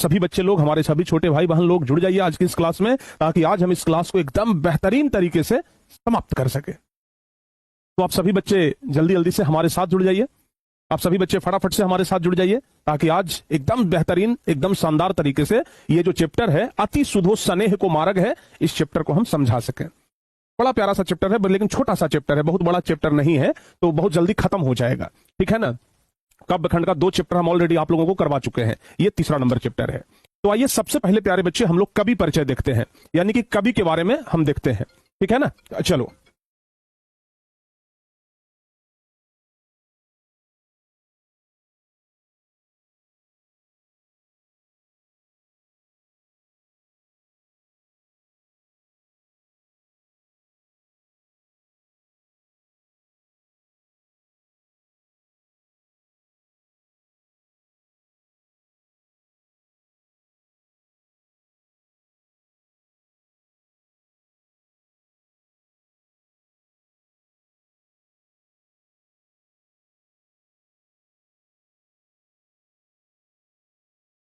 सभी बच्चे लोग, हमारे सभी छोटे भाई बहन लोग जुड़ जाइए आज की इस क्लास में, ताकि आज हम इस क्लास को एकदम बेहतरीन तरीके से समाप्त कर सके। तो आप सभी बच्चे जल्दी जल्दी से हमारे साथ जुड़ जाइए, आप सभी बच्चे फटाफट से हमारे साथ जुड़ जाइए, ताकि आज एकदम बेहतरीन, एकदम शानदार तरीके से ये जो चैप्टर है अति सुधो स्नेह को मार्ग है, इस चैप्टर को हम समझा सकें। बड़ा प्यारा सा चैप्टर है, लेकिन छोटा सा चैप्टर है, बहुत बड़ा चैप्टर नहीं है, तो बहुत जल्दी खत्म हो जाएगा, ठीक है ना। काव्यखंड का 2 चैप्टर हम ऑलरेडी आप लोगों को करवा चुके हैं, ये तीसरा नंबर चैप्टर है। तो आइए सबसे पहले प्यारे बच्चे हम लोग कवि परिचय देखते हैं, यानी कि कवि के बारे में हम देखते हैं, ठीक है ना। चलो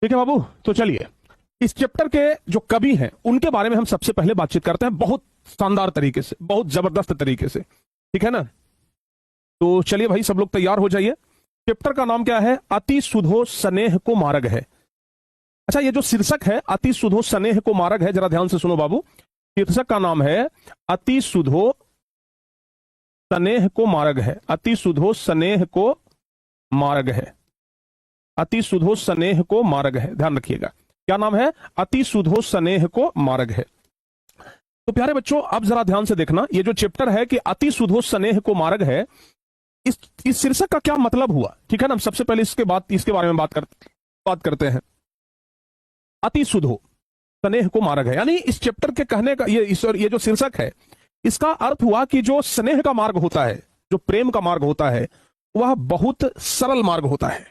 ठीक है बाबू, तो चलिए इस चैप्टर के जो कवि हैं उनके बारे में हम सबसे पहले बातचीत करते हैं, बहुत शानदार तरीके से, बहुत जबरदस्त तरीके से, ठीक है ना। तो चलिए भाई सब लोग तैयार हो जाइए। चैप्टर का नाम क्या है? अति सुधो स्नेह को मार्ग है। अच्छा, ये जो शीर्षक है अति सुधो स्नेह को मार्ग है, जरा ध्यान से सुनो बाबू। शीर्षक का नाम है अति सुधो स्नेह को मार्ग है, अति सुधो स्नेह को मार्ग है, अति सुधो स्नेह को मार्ग है। ध्यान रखिएगा, क्या नाम है? अति सुधो स्नेह को मार्ग है। तो प्यारे बच्चों अब जरा ध्यान से देखना, ये जो चैप्टर है कि अति सुधो स्नेह को मार्ग है, इस शीर्षक का क्या मतलब हुआ, ठीक है ना। हम सबसे पहले इसके बारे में बात करते हैं। अति सुधो स्नेह को मार्ग है, यानी इस चैप्टर के कहने का ये जो शीर्षक है, इसका अर्थ हुआ कि जो स्नेह का मार्ग होता है, जो प्रेम का मार्ग होता है, वह बहुत सरल मार्ग होता है,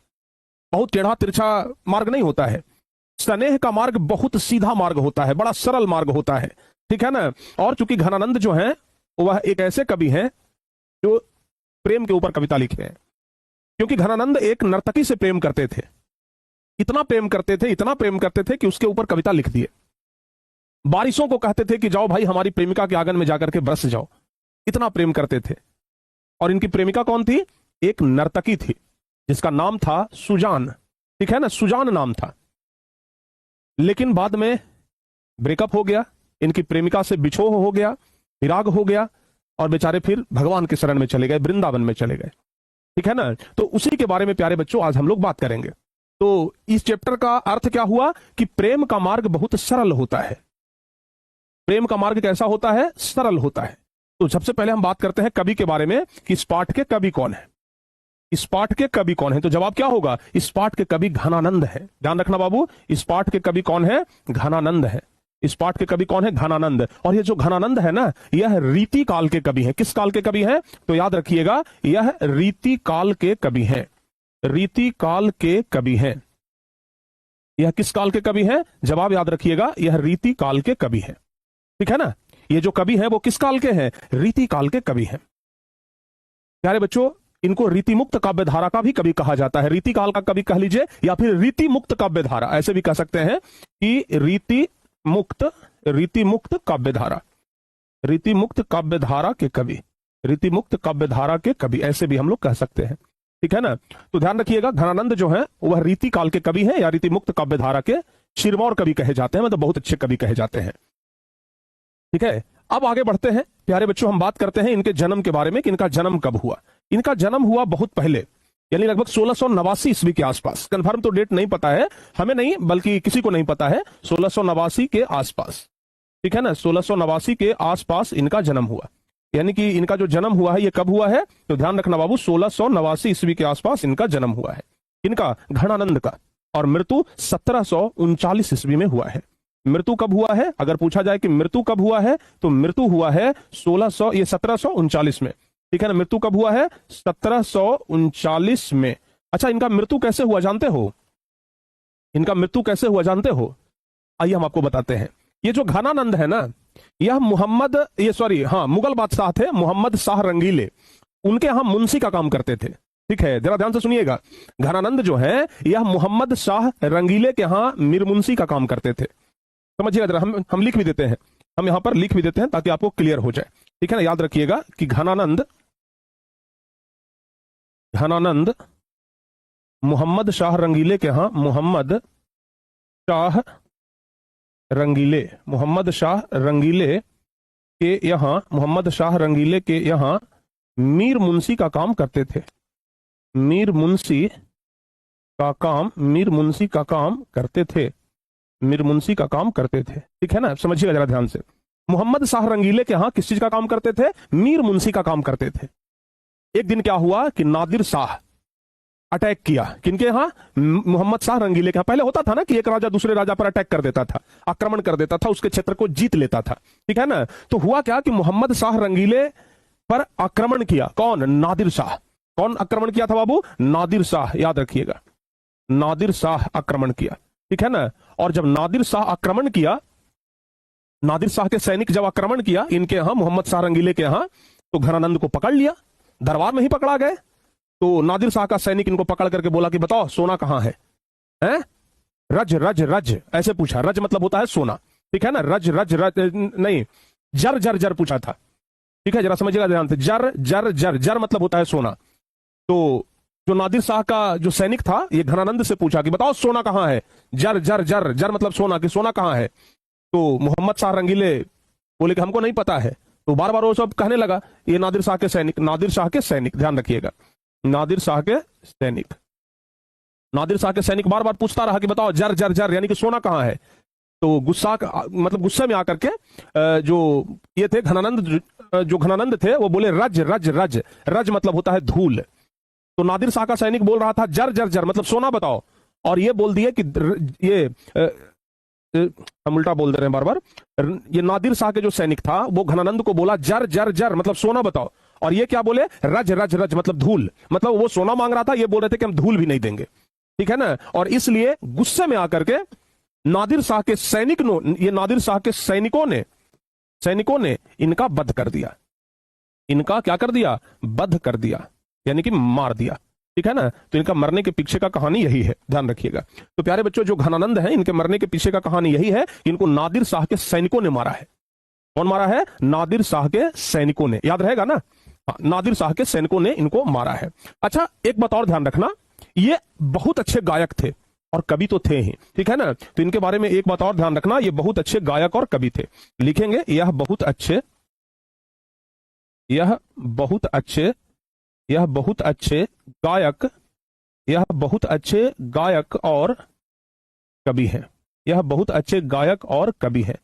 बहुत टेढ़ा तिरछा मार्ग नहीं होता है। स्नेह का मार्ग बहुत सीधा मार्ग होता है, बड़ा सरल मार्ग होता है, ठीक है ना। और चूंकि घनानंद जो हैं वह एक ऐसे कवि हैं जो प्रेम के ऊपर कविता लिखे हैं, क्योंकि घनानंद एक नर्तकी से प्रेम करते थे, इतना प्रेम करते थे, इतना प्रेम करते थे कि उसके ऊपर कविता लिख दिए। बारिशों को कहते थे कि जाओ भाई हमारी प्रेमिका के आंगन में जाकर के बरस जाओ, इतना प्रेम करते थे। और इनकी प्रेमिका कौन थी? एक नर्तकी थी जिसका नाम था सुजान, ठीक है ना, सुजान नाम था। लेकिन बाद में ब्रेकअप हो गया, इनकी प्रेमिका से बिछोह हो गया, विराग हो गया, और बेचारे फिर भगवान के शरण में चले गए, वृंदावन में चले गए, ठीक है ना। तो उसी के बारे में प्यारे बच्चों आज हम लोग बात करेंगे। तो इस चैप्टर का अर्थ क्या हुआ कि प्रेम का मार्ग बहुत सरल होता है। प्रेम का मार्ग कैसा होता है? सरल होता है। तो सबसे पहले हम बात करते हैं कवि के बारे में कि इस पाठ के कवि कौन है, इस पाठ के कवि कौन है। तो जवाब क्या होगा? इस पाठ के कवि घनानंद है। ध्यान रखना बाबू, इस पाठ के कवि कौन है? घनानंद है। इस पाठ के कवि कौन है? घनानंद। और ये जो घनानंद है ना, यह रीति काल के कवि हैं। किस काल के कवि हैं? तो याद रखिएगा, यह रीति काल के कवि हैं, रीति काल के कवि हैं। यह किस काल के कवि हैं? जवाब याद रखिएगा, यह रीति काल के कवि हैं, ठीक है ना। ये जो कवि हैं वो किस काल के हैं? रीति काल के कवि हैं। प्यारे बच्चों, इनको रीति मुक्त काव्य धारा का भी कवि कहा जाता है। रीति काल का कवि कह लीजिए, या फिर रीति मुक्त काव्य धारा, ऐसे भी कह सकते हैं कि रीति मुक्त काव्य धारा, रीति मुक्त काव्य धारा के कवि, रीति मुक्त काव्य धारा के कवि, ऐसे भी हम लोग कह सकते हैं, ठीक है ना। तो ध्यान रखिएगा, घनानंद जो है वह रीति काल के कवि हैं, या रीति मुक्त काव्य धारा के शिरमौर कवि कहे जाते हैं, मतलब बहुत अच्छे कवि कहे जाते हैं, ठीक है। अब आगे बढ़ते हैं प्यारे बच्चों, हम बात करते हैं इनके जन्म के बारे में कि इनका जन्म कब हुआ। इनका जन्म हुआ बहुत पहले, यानी लगभग 1689 ईस्वी के आसपास। कंफर्म तो डेट नहीं पता है, हमें नहीं बल्कि किसी को नहीं पता है, 1689 के आसपास, ठीक है ना। 1689 के आसपास इनका जन्म हुआ, यानी कि इनका जो जन्म हुआ है ये कब हुआ है? तो ध्यान रखना बाबू, 1689 ईस्वी के आसपास इनका जन्म हुआ है, इनका घनानंद का। और मृत्यु 1739 ईस्वी में हुआ है। मृत्यु कब हुआ है? अगर पूछा जाए कि मृत्यु कब हुआ है, तो मृत्यु हुआ है 1739 में, ठीक है ना। मृत्यु कब हुआ है? 1739 में। अच्छा, इनका मृत्यु कैसे हुआ जानते हो? इनका मृत्यु कैसे हुआ जानते हो? आइए हम आपको बताते हैं। ये जो घनानंद है ना, यह मुगल बादशाह थे मोहम्मद शाह रंगीले, उनके यहां मुंशी का काम करते थे। ठीक है, जरा ध्यान से सुनिएगा। घनानंद जो है यह मोहम्मद शाह रंगीले के यहां मीर मुंशी का काम करते थे। समझिएगा जरा, हम लिख भी देते हैं, हम यहां पर लिख भी देते हैं ताकि आपको क्लियर हो जाए। ठीक है ना, याद रखिएगा कि घनानंद मोहम्मद शाह रंगीले के यहां मोहम्मद शाह रंगीले के यहां मीर मुंशी का काम करते थे। मीर मुंशी का काम करते थे। ठीक है ना, समझिएगा जरा ध्यान से। मोहम्मद शाह रंगीले के यहां किस चीज का काम करते थे? मीर मुंशी का काम करते थे। एक दिन क्या हुआ कि नादिर शाह अटैक किया। किनके यहां? मोहम्मद शाह रंगीले के यहां। पहले होता था ना कि एक राजा दूसरे राजा पर अटैक कर देता था, आक्रमण कर देता था, उसके क्षेत्र को जीत लेता था। ठीक है ना, तो हुआ क्या कि मोहम्मद शाह रंगीले पर आक्रमण किया। कौन? नादिर शाह। कौन आक्रमण किया था बाबू? नादिर शाह। याद रखिएगा, नादिर शाह आक्रमण किया। ठीक है ना, और जब नादिर शाह आक्रमण किया, नादिर शाह के सैनिक जब आक्रमण किया इनके यहां, मोहम्मद शाह रंगीले के यहां, तो घनानंद को पकड़ लिया। दरबार में ही पकड़ा गए। तो नादिर शाह का सैनिक इनको पकड़ करके बोला कि बताओ सोना कहां है? हैं? रज रज रज ऐसे पूछा। रज मतलब होता है सोना। ठीक है ना, रज रज रज नहीं, जर जर जर पूछा था। ठीक है, जरा समझिएगा ध्यान से। जर जर जर जर मतलब होता है सोना। तो जो नादिर शाह का जो सैनिक था ये घनानंद से पूछा कि बताओ सोना कहां है? जर जर जर जर मतलब सोना, कि सोना कहां है? तो मोहम्मद शाह रंगीले बोले कि हमको नहीं पता है। तो बार बार वो सब कहने लगा, ये नादिर शाह के सैनिक, ध्यान रखिएगा, नादिर शाह के सैनिक बार बार पूछता रहा कि बताओ जर जर जर यानी कि सोना कहां है। तो गुस्से में आकर के जो ये थे घनानंद थे, वो बोले रज रज रज। रज मतलब होता है धूल। तो नादिर शाह का सैनिक बोल रहा था जर जर जर मतलब सोना बताओ, और ये बोल दिए कि ये हम उल्टा बोल दे रहे हैं बार बार। ये नादिर शाह के जो सैनिक था वो घनानंद को बोला जर जर जर मतलब सोना बताओ, और ये क्या बोले? रज रज रज मतलब धूल। मतलब वो सोना मांग रहा था, ये बोल रहे थे कि हम धूल भी नहीं देंगे। ठीक है ना, और इसलिए गुस्से में आकर के नादिर शाह के सैनिकों ने इनका वध कर दिया। इनका क्या कर दिया? वध कर दिया, यानी कि मार दिया। ठीक है ना, तो इनका मरने के पीछे का कहानी यही है, ध्यान रखिएगा। तो प्यारे बच्चों, जो घनानंद है इनके मरने के पीछे का कहानी यही है कि इनको नादिर शाह के सैनिकों ने मारा है। कौन मारा है? नादिर शाह के सैनिकों ने। याद रहेगा ना, नादिर शाह के सैनिकों ने इनको मारा है। अच्छा, एक बात और ध्यान रखना, ये बहुत अच्छे गायक थे और कवि तो थे ही। ठीक है ना, तो इनके बारे में एक बात और ध्यान रखना, ये बहुत अच्छे गायक और कवि थे। लिखेंगे यह बहुत अच्छे गायक और कवि हैं। यह बहुत अच्छे गायक और कवि हैं।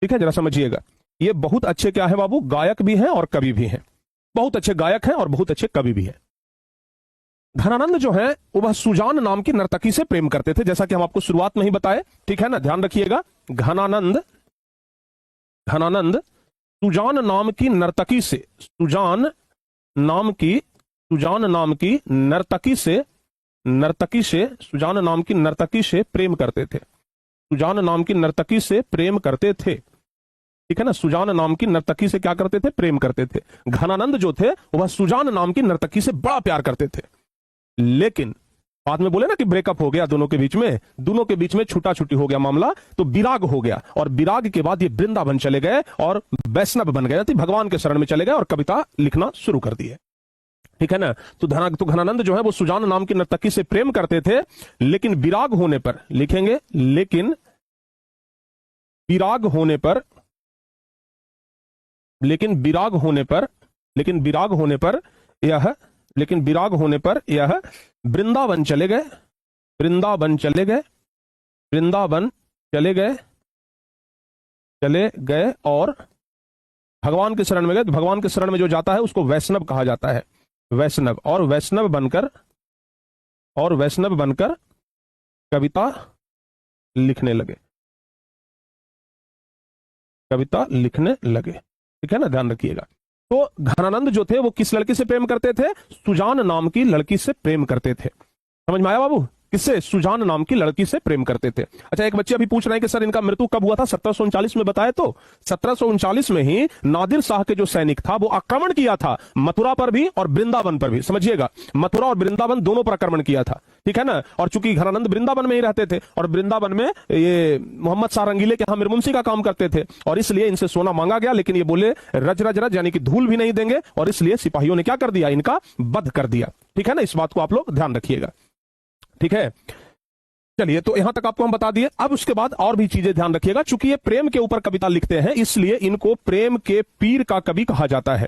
ठीक है, जरा समझिएगा, ये बहुत अच्छे क्या है बाबू? गायक भी हैं और कवि भी हैं। बहुत अच्छे गायक हैं और बहुत अच्छे कवि भी हैं। घनानंद जो है वह सुजान नाम की नर्तकी से प्रेम करते थे, जैसा कि हम आपको शुरुआत में ही बताए। ठीक है ना, ध्यान रखिएगा। घनानंद सुजान नाम की नर्तकी से प्रेम करते थे। सुजान नाम की नर्तकी से प्रेम करते थे। ठीक है ना, सुजान नाम की नर्तकी से क्या करते थे? प्रेम करते थे। घनानंद जो थे वह सुजान नाम की नर्तकी से बड़ा प्यार करते थे, लेकिन बाद में बोले ना कि ब्रेकअप हो गया दोनों के बीच में छूटा छूटी हो गया मामला, तो विराग हो गया, और विराग के बाद ये वृंदावन चले गए और वैष्णव बन गए, भगवान के शरण में चले गए और कविता लिखना शुरू कर दी है। ठीक है ना, तो घनानंद जो है वो सुजान नाम की नर्तकी से प्रेम करते थे, लेकिन विराग होने पर, लिखेंगे लेकिन विराग होने पर यह वृंदावन चले गए और भगवान के शरण में गए। भगवान के शरण में जो जाता है उसको वैष्णव कहा जाता है, वैष्णव। और वैष्णव बनकर कविता लिखने लगे। ठीक है ना, ध्यान रखिएगा। तो घनानंद जो थे वो किस लड़की से प्रेम करते थे? सुजान नाम की लड़की से प्रेम करते थे। समझ में आया बाबू? किससे? सुजान नाम की लड़की से प्रेम करते थे। अच्छा, एक बच्चे अभी पूछ रहे हैं कि सर इनका मृत्यु कब हुआ था? 1739 में बताया तो 1739 में ही नादिर शाह के जो सैनिक था वो आक्रमण किया था मथुरा पर भी और वृंदावन पर भी। समझिएगा, मथुरा और वृंदावन दोनों पर आक्रमण किया था, ठीक है ना। और चूंकि घनानंद वृंदावन में ही रहते थे और वृंदावन में ये मोहम्मद शाह रंगीले के यहां मीरमुंशी का काम करते थे, और इसलिए इनसे सोना मांगा गया, लेकिन ये बोले रज रज रज, यानी कि धूल भी नहीं देंगे, और इसलिए सिपाहियों ने क्या कर दिया? इनका वध कर दिया, ठीक है ना। इस बात को आप लोग ध्यान रखिएगा, ठीक है। चलिए, तो यहां तक आपको हम बता दिए। अब उसके बाद और भी चीजें ध्यान रखिएगा। चूंकि ये प्रेम के ऊपर कविता लिखते हैं, इसलिए इनको प्रेम के पीर का कवि कहा जाता है।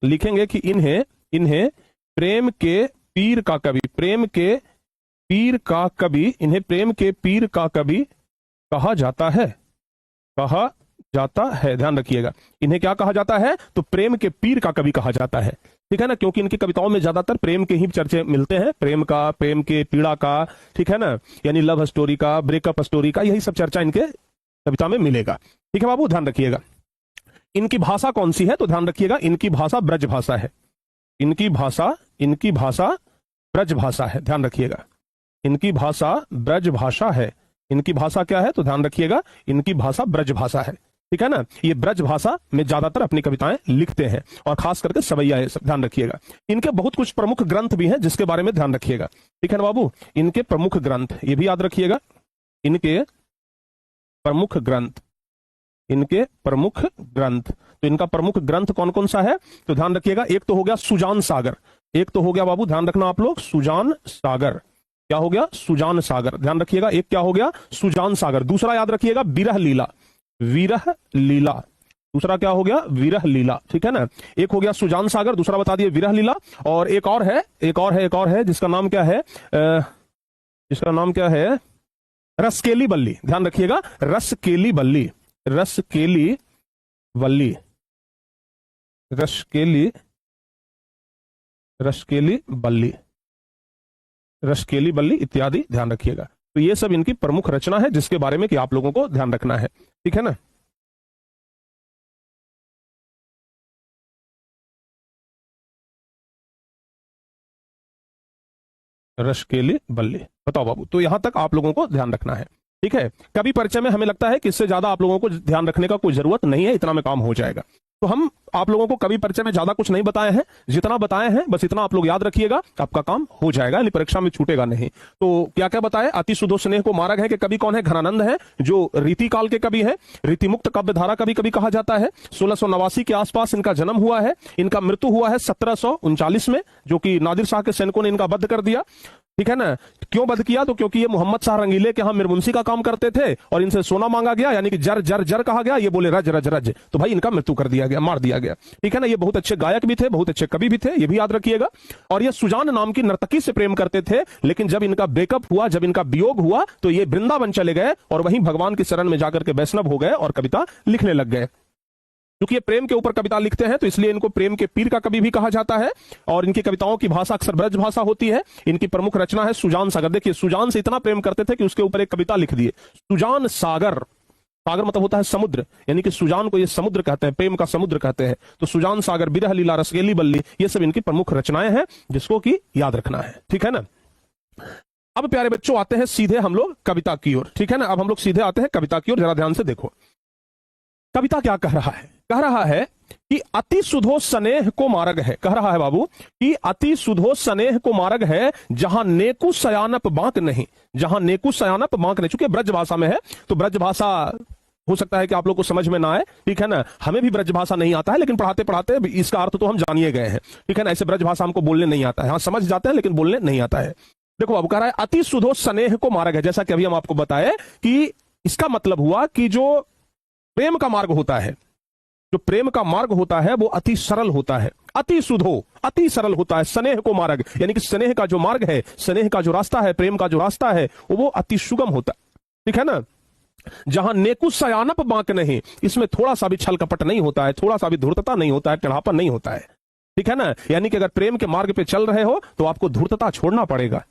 लिखेंगे कि इन्हें प्रेम के पीर का कवि, प्रेम के पीर का कवि, इन्हें प्रेम के पीर का कवि कहा जाता है, कहा जाता है। ध्यान रखिएगा, इन्हें क्या कहा जाता है? तो प्रेम के पीर का कवि कहा जाता है, ठीक है ना। क्योंकि इनकी कविताओं में ज्यादातर प्रेम के ही चर्चे मिलते हैं, प्रेम का, प्रेम के पीड़ा का, ठीक है ना, यानी लव स्टोरी का, ब्रेकअप स्टोरी का, यही सब चर्चा इनके कविता में मिलेगा, ठीक है बाबू, ध्यान रखिएगा। इनकी भाषा कौन सी है? तो ध्यान रखिएगा, इनकी भाषा ब्रज भाषा है। इनकी भाषा ब्रज भाषा है, ध्यान रखिएगा। इनकी भाषा ब्रज भाषा है। इनकी भाषा क्या है? तो ध्यान रखिएगा, इनकी भाषा ब्रज भाषा है, ठीक है ना। ये ब्रज भाषा में ज्यादातर अपनी कविताएं लिखते हैं, और खास करके सवैया है, ध्यान रखिएगा। इनके बहुत कुछ प्रमुख ग्रंथ भी हैं, जिसके बारे में ध्यान रखिएगा, ठीक है ना बाबू। इनके प्रमुख ग्रंथ, ये भी याद रखिएगा, इनके प्रमुख ग्रंथ, इनके प्रमुख ग्रंथ। तो इनका प्रमुख ग्रंथ कौन कौन सा है? तो ध्यान रखिएगा, एक तो हो गया सुजान सागर, एक तो हो गया बाबू, ध्यान रखना आप लोग, सुजान सागर। क्या हो गया? सुजान सागर, ध्यान रखिएगा, एक क्या हो गया? सुजान सागर। दूसरा याद रखिएगा, विरह लीला, विरह लीला। दूसरा क्या हो गया? विरह लीला, ठीक है ना। एक हो गया सुजान सागर, दूसरा बता दिए विरह लीला, और एक और है जिसका नाम क्या है? जिसका नाम क्या है? रसकेली बल्ली। ध्यान रखिएगा, रसकेली बल्ली, रसकेली बल्ली, रसकेली, रसकेली बल्ली, रसकेली बल्ली इत्यादि, ध्यान रखिएगा। तो ये सब इनकी प्रमुख रचना है, जिसके बारे में कि आप लोगों को ध्यान रखना है, ठीक है ना। रसकेली बल्ली, बताओ बाबू। तो यहां तक आप लोगों को ध्यान रखना है, ठीक है। कवि परिचय में हमें लगता है कि इससे ज्यादा आप लोगों को ध्यान रखने का कोई जरूरत नहीं है, इतना में काम हो जाएगा। तो हम आप लोगों को कवि परिचय में ज्यादा कुछ नहीं बताए हैं, जितना बताए हैं बस इतना आप लोग याद रखिएगा, आपका काम हो जाएगा, यानी परीक्षा में छूटेगा नहीं। तो क्या क्या बताए? अति सुधो स्नेह को मार्ग है के कवि कौन है? घनानंद है, जो रीति काल के कवि है। रीतिमुक्त काव्य धारा कवि कभी कहा जाता है। 1689 के आसपास इनका जन्म हुआ है। इनका मृत्यु हुआ है 1739 में, जो कि नादिर शाह के सैनिकों ने इनका वध कर दिया, ठीक है ना। क्यों वध किया? तो क्योंकि ये मोहम्मद शाह रंगीले के यहां मीरमुंशी का काम करते थे, और इनसे सोना मांगा गया, यानी कि जर जर जर कहा गया, ये बोले रज रज रज, तो भाई इनका मृत्यु कर दिया गया, मार दिया गया, ठीक है ना। ये बहुत अच्छे गायक भी थे, बहुत अच्छे कवि भी थे, ये भी याद रखिएगा। और ये सुजान नाम की नर्तकी से प्रेम करते थे, लेकिन जब इनका ब्रेकअप हुआ, जब इनका वियोग हुआ, तो ये वृंदावन चले गए और वहीं भगवान की शरण में जाकर के वैष्णव हो गए और कविता लिखने लग गए। क्योंकि ये प्रेम के ऊपर कविता लिखते हैं, तो इसलिए इनको प्रेम के पीर का कवि भी कहा जाता है। और इनकी कविताओं की भाषा अक्सर ब्रज भाषा होती है। इनकी प्रमुख रचना है सुजान सागर। देखिए, सुजान से इतना प्रेम करते थे कि उसके ऊपर एक कविता लिख दिए, सुजान सागर। सागर मतलब होता है समुद्र, यानी कि सुजान को ये समुद्र कहते हैं, प्रेम का समुद्र कहते हैं। तो सुजान सागर, विरह लीला, रसकेली बल्ली, ये सब इनकी प्रमुख रचनाएं हैं, जिसको कि याद रखना है, ठीक है ना। अब प्यारे बच्चों, आते हैं सीधे हम लोग कविता की ओर, ठीक है ना। अब हम लोग सीधे आते हैं कविता की ओर, जरा ध्यान से देखो कविता क्या कह रहा है। कह रहा है कि अति सुधो स्नेह को मार्ग है, कह रहा है बाबू कि अति सुधो स्नेह को मार्ग है, जहां नेकु सयानप बांक नहीं, जहां नेकु सयानप बांक नहीं। चूंकि ब्रज भाषा में है, तो ब्रज भाषा हो सकता है कि आप लोग को समझ में ना आए, ठीक है ना। हमें भी ब्रज भाषा नहीं आता है, लेकिन पढ़ाते पढ़ाते इसका अर्थ तो हम जानिए गए हैं, ठीक है ना। ऐसे ब्रज भाषा हमको बोलने नहीं आता है, हाँ समझ जाते हैं, लेकिन बोलने नहीं आता है। देखो बाबू, कह रहा है अति सुधो स्नेह को मार्ग है, जैसा कि अभी हम आपको बताए कि इसका मतलब हुआ कि जो प्रेम का मार्ग होता है, जो प्रेम का मार्ग होता है वो अति सरल होता है, अति सुधो, अति सरल होता है। स्नेह को मार्ग, यानी कि स्नेह का जो मार्ग है, स्नेह का जो रास्ता है, प्रेम का जो रास्ता है, वो अति सुगम होता है, ठीक है ना। जहां नेकु सयानप बांक नहीं, इसमें थोड़ा सा भी छल कपट नहीं होता है, थोड़ा सा भी धूर्तता नहीं होता है, टेढ़ापन नहीं होता है, ठीक है ना। यानी कि अगर प्रेम के मार्ग पे चल रहे हो तो आपको धूर्तता छोड़ना पड़ेगा।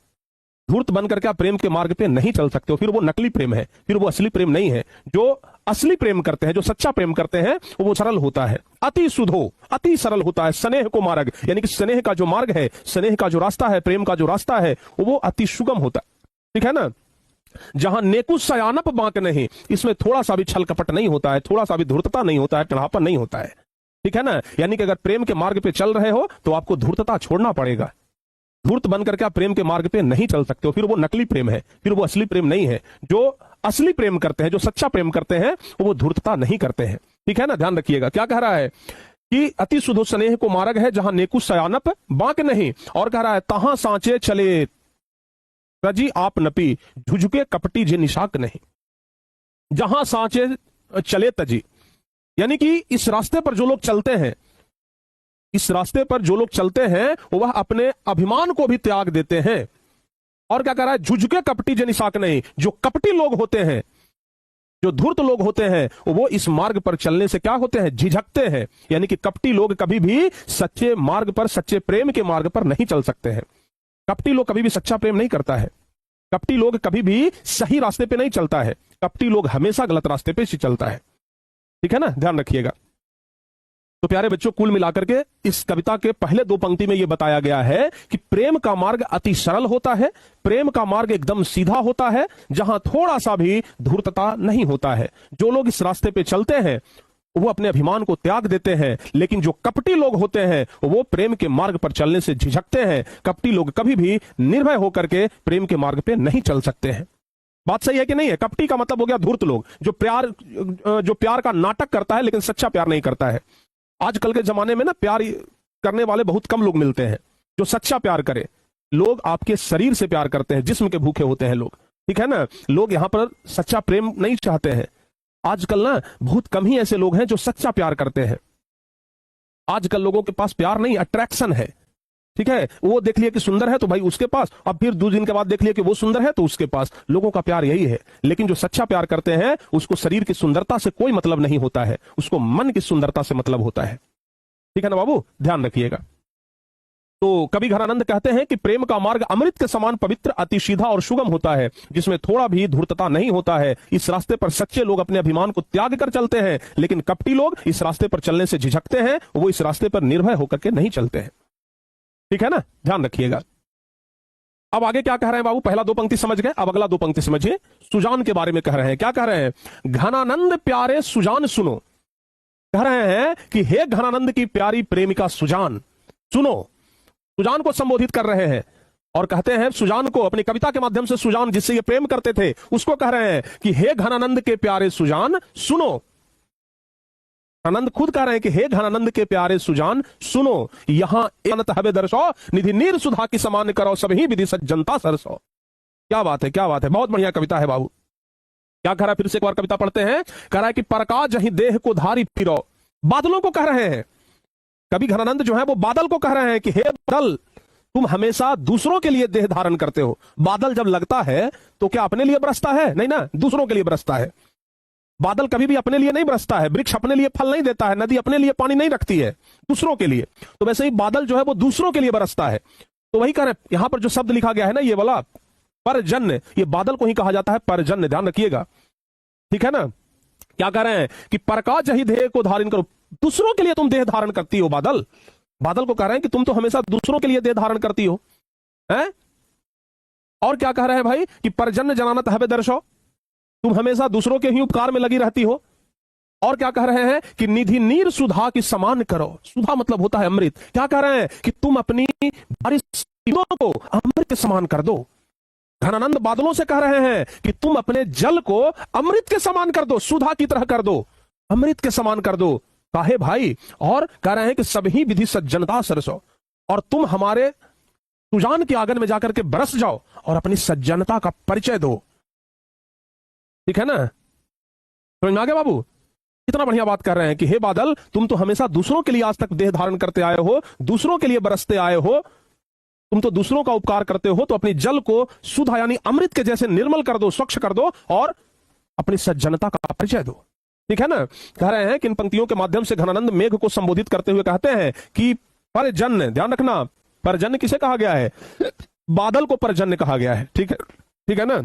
धूर्त बन करके आप प्रेम के मार्ग पे नहीं चल सकते हो, फिर वो नकली प्रेम है, फिर वो असली प्रेम नहीं है। जो असली प्रेम करते हैं, जो सच्चा प्रेम करते हैं, वो सरल होता है, अति सुधो, अति सरल होता है। स्नेह को मार्ग, यानी कि स्नेह का जो मार्ग है, स्नेह का जो रास्ता है, प्रेम का जो रास्ता है, वो अति सुगम होता है, ठीक है ना। जहां नेकु सयानप बांक नहीं, इसमें थोड़ा सा भी छल कपट नहीं होता है, थोड़ा सा भी धूर्तता नहीं होता है, टेढ़ापन नहीं होता है। ठीक है ना। यानी कि अगर प्रेम के मार्ग पे चल रहे हो तो आपको धूर्तता छोड़ना पड़ेगा। धूर्त बनकर के आप प्रेम के मार्ग पे नहीं चल सकते हो, फिर वो नकली प्रेम है, फिर वो असली प्रेम नहीं है। जो असली प्रेम करते हैं, जो सच्चा प्रेम करते हैं, वो धूर्तता नहीं करते हैं। ठीक है ना, ध्यान रखिएगा। क्या कह रहा है कि अति सुधो स्नेह को मार्ग है जहां नेकु सयानप बांक नहीं, और कह रहा है तहां सांचे चले रजी आप नपी झुझुके कपटी जे निशाक नहीं। जहां सांचे चले तजी, यानी कि इस रास्ते पर जो लोग चलते हैं, इस रास्ते पर जो लोग चलते हैं वह अपने अभिमान को भी त्याग देते हैं। और क्या कह रहा है, झुझुके कपटी जे निशाक नहीं। जो कपटी लोग होते हैं, जो धूर्त लोग होते हैं, वो इस मार्ग पर चलने से क्या होते हैं, झिझकते हैं। यानी कि कपटी लोग कभी भी सच्चे मार्ग पर, सच्चे प्रेम के मार्ग पर नहीं चल सकते हैं। कपटी लोग कभी भी सच्चा प्रेम नहीं करता है। कपटी लोग कभी भी सही रास्ते पे नहीं चलता है। कपटी लोग हमेशा गलत रास्ते पे चलता है। ठीक है ना, ध्यान रखिएगा। तो प्यारे बच्चों, कुल मिलाकर के इस कविता के पहले दो पंक्ति में यह बताया गया है कि प्रेम का मार्ग अति सरल होता है, प्रेम का मार्ग एकदम सीधा होता है, जहां थोड़ा सा भी धूर्तता नहीं होता है। जो लोग इस रास्ते पे चलते हैं वो अपने अभिमान को त्याग देते हैं, लेकिन जो कपटी लोग होते हैं वो प्रेम के मार्ग पर चलने से झिझकते हैं। कपटी लोग कभी भी निर्भय होकर के प्रेम के मार्ग पे नहीं चल सकते हैं। बात सही है कि नहीं है। कपटी का मतलब हो गया धूर्त लोग, जो प्यार का नाटक करता है लेकिन सच्चा प्यार नहीं करता है। आजकल के जमाने में ना प्यार करने वाले बहुत कम लोग मिलते हैं जो सच्चा प्यार करे। लोग आपके शरीर से प्यार करते हैं, जिस्म के भूखे होते हैं लोग। ठीक है ना, लोग यहां पर सच्चा प्रेम नहीं चाहते हैं। आजकल ना बहुत कम ही ऐसे लोग हैं जो सच्चा प्यार करते हैं। आजकल लोगों के पास प्यार नहीं, अट्रैक्शन है। ठीक है, वो देख लिया कि सुंदर है तो भाई उसके पास, अब फिर 2 दिन के बाद देख लिया कि वो सुंदर है तो उसके पास। लोगों का प्यार यही है। लेकिन जो सच्चा प्यार करते हैं उसको शरीर की सुंदरता से कोई मतलब नहीं होता है, उसको मन की सुंदरता से मतलब होता है। ठीक है ना बाबू, ध्यान रखिएगा। तो कवि घनानंद कहते हैं कि प्रेम का मार्ग अमृत के समान पवित्र, अति सीधा और सुगम होता है, जिसमें थोड़ा भी धूर्तता नहीं होता है। इस रास्ते पर सच्चे लोग अपने अभिमान को त्याग कर चलते हैं, लेकिन कपटी लोग इस रास्ते पर चलने से झिझकते हैं, वो इस रास्ते पर निर्भय होकर के नहीं चलते हैं। ठीक है ना, ध्यान रखिएगा। अब आगे क्या कह रहे हैं बाबू, पहला 2 पंक्ति समझ गए, अब अगला 2 पंक्ति समझिए। सुजान के बारे में कह रहे हैं। क्या कह रहे हैं, घनानंद प्यारे सुजान सुनो। कह रहे हैं कि हे घनानंद की प्यारी प्रेमिका सुजान सुनो। सुजान को संबोधित कर रहे हैं और कहते हैं सुजान को, अपनी कविता के माध्यम से सुजान जिससे ये प्रेम करते थे उसको कह रहे हैं कि हे घनानंद के प्यारे सुजान सुनो। आनंद खुद कह रहे हैं कि हे घनानंद के प्यारे सुजान सुनो, यहां अनंत हवे दर्शो निधि नीर सुधा की समान करो सभी विधि सज्जनता सरसो। क्या बात है, क्या बात है, बहुत बढ़िया कविता है बाबू। क्या कह रहा है, फिर से एक बार कविता पढ़ते हैं। कह रहा है कि परका जहीं देह को धारी फिरो। बादलों को कह रहे हैं, कवि घनानंद जो है वो बादल को कह रहे हैं कि हे बादल, तुम हमेशा दूसरों के लिए देह धारण करते हो। बादल जब लगता है तो क्या अपने लिए बरसता है? नहीं ना, दूसरों के लिए बरसता है। बादल कभी भी अपने लिए नहीं बरसता है, वृक्ष अपने लिए फल नहीं देता है, नदी अपने लिए पानी नहीं रखती है, दूसरों के लिए। तो वैसे ही बादल जो है वो दूसरों के लिए बरसता है। तो वही कह रहे हैं, यहां पर जो शब्द लिखा गया है ना ये वाला परजन्य, ये बादल को ही कहा जाता है परजन्य, ध्यान रखिएगा। ठीक है ना, क्या कह रहे हैं कि परका जही देह को धारण करो, दूसरों के लिए तुम देह धारण करती हो। बादल, बादल को कह रहे हैं कि तुम तो हमेशा दूसरों के लिए देह धारण करती हो, हैं? और क्या कह रहे हैं भाई कि परजन्य जनानत हवे दर्शो, तुम हमेशा दूसरों के ही उपकार में लगी रहती हो। और क्या कह रहे हैं कि निधि नीर सुधा की समान करो। सुधा मतलब होता है अमृत। क्या कह रहे हैं कि तुम अपनी बारिश को अमृत के समान कर दो। घनानंद बादलों से कह रहे हैं कि तुम अपने जल को अमृत के समान कर दो, सुधा की तरह कर दो, अमृत के समान कर दो। काहे भाई? और कह रहे हैं कि सभी विधि सज्जनता सरसो, और तुम हमारे सुजान के आंगन में जाकर के बरस जाओ और अपनी सज्जनता का परिचय दो। ठीक है ना, समझ में आ गया बाबू? कितना बढ़िया बात कर रहे हैं कि हे बादल, तुम तो हमेशा दूसरों के लिए आज तक देह धारण करते आए हो, दूसरों के लिए बरसते आए हो, तुम तो दूसरों का उपकार करते हो, तो अपनी जल को सुधा यानी अमृत के जैसे निर्मल कर दो, स्वच्छ कर दो और अपनी सज्जनता का परिचय दो। ठीक है ना, कह रहे हैं कि इन पंक्तियों के माध्यम से घनानंद मेघ को संबोधित करते हुए कहते हैं कि परजन्य, ध्यान रखना, परजन्य किसे कहा गया है? बादल को परजन्य कहा गया है। ठीक है, ठीक है ना।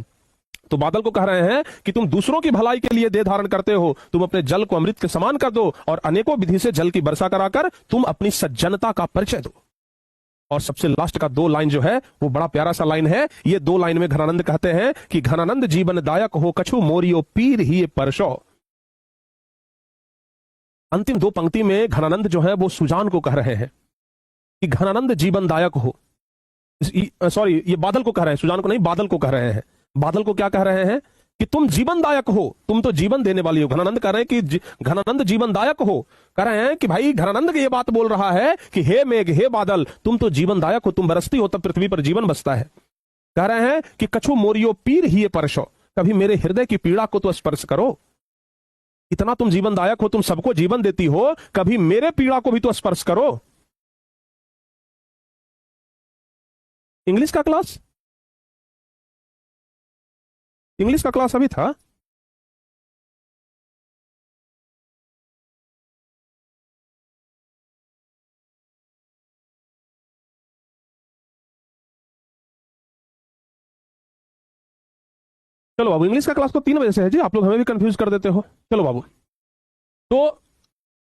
तो बादल को कह रहे हैं कि तुम दूसरों की भलाई के लिए देह धारण करते हो, तुम अपने जल को अमृत के समान कर दो और अनेकों विधि से जल की वर्षा कराकर तुम अपनी सज्जनता का परिचय दो। और सबसे लास्ट का 2 लाइन जो है वो बड़ा प्यारा सा लाइन है। ये 2 लाइन में घनानंद कहते हैं कि घनानंद जीवन दायक हो कछु मोरियो पीर ही परशो। अंतिम 2 पंक्ति में घनानंद जो है वो सुजान को कह रहे हैं कि घनानंद जीवन दायक हो। सॉरी, ये बादल को कह रहे हैं, सुजान को नहीं, बादल को कह रहे हैं। बादल को क्या कह रहे हैं कि तुम जीवनदायक हो, तुम तो जीवन देने वाली हो। घनानंद कह रहे हैं कि घनानंद जीवनदायक हो। कह रहे हैं कि भाई घनानंद ये बात बोल रहा है कि हे मेघ, हे बादल, तुम तो जीवनदायक हो, तुम बरसती हो तब पृथ्वी पर जीवन बसता है। कह रहे हैं कि कछु मोरियो पीर ही परशो, कभी मेरे हृदय की पीड़ा को तो स्पर्श करो। इतना तुम जीवनदायक हो, तुम सबको जीवन देती हो, कभी मेरे पीड़ा को भी तो स्पर्श करो। इंग्लिश का क्लास, इंग्लिश का क्लास अभी था। चलो बाबू, इंग्लिश का क्लास तो 3 बजे से है जी, आप लोग हमें भी कंफ्यूज कर देते हो। चलो बाबू, तो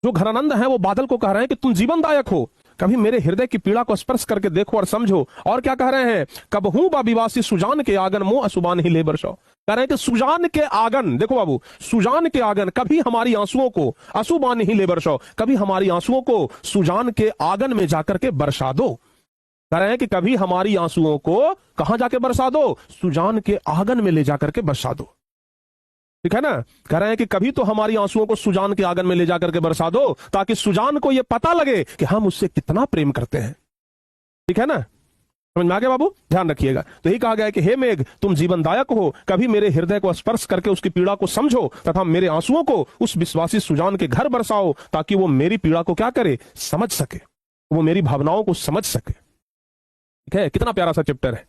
जो घनानंद है वो बादल को कह रहे हैं कि तुम जीवनदायक हो, कभी मेरे हृदय की पीड़ा को स्पर्श करके देखो और समझो। और क्या कह रहे हैं, कब हूं बाविवासी सुजान के आंगन मुंह असुबान ही ले बरसो। कह रहे हैं कि सुजान के आंगन, देखो बाबू, सुजान के आंगन, कभी हमारी आंसुओं को असुबान ही ले बरसो, कभी हमारी आंसुओं को सुजान के आंगन में जाकर के बरसा दो। कह रहे हैं कि कभी हमारी आंसुओं को कहां जाके बरसा दो, सुजान के आंगन में ले जाकर के बरसा दो। ठीक है ना। कह रहे हैं कि कभी तो हमारी आंसुओं को सुजान के आंगन में ले जाकर के बरसा दो, ताकि सुजान को यह पता लगे कि हम उससे कितना प्रेम करते हैं। ठीक है ना, समझ में आ गया बाबू, ध्यान रखिएगा। तो यही कहा गया है कि हे मेघ, तुम जीवनदायक हो, कभी मेरे हृदय को स्पर्श करके उसकी पीड़ा को समझो तथा मेरे आंसुओं को उस विश्वासी सुजान के घर बरसाओ, ताकि वो मेरी पीड़ा को क्या करे, समझ सके, वो मेरी भावनाओं को समझ सके। ठीक है, कितना प्यारा सा चैप्टर है।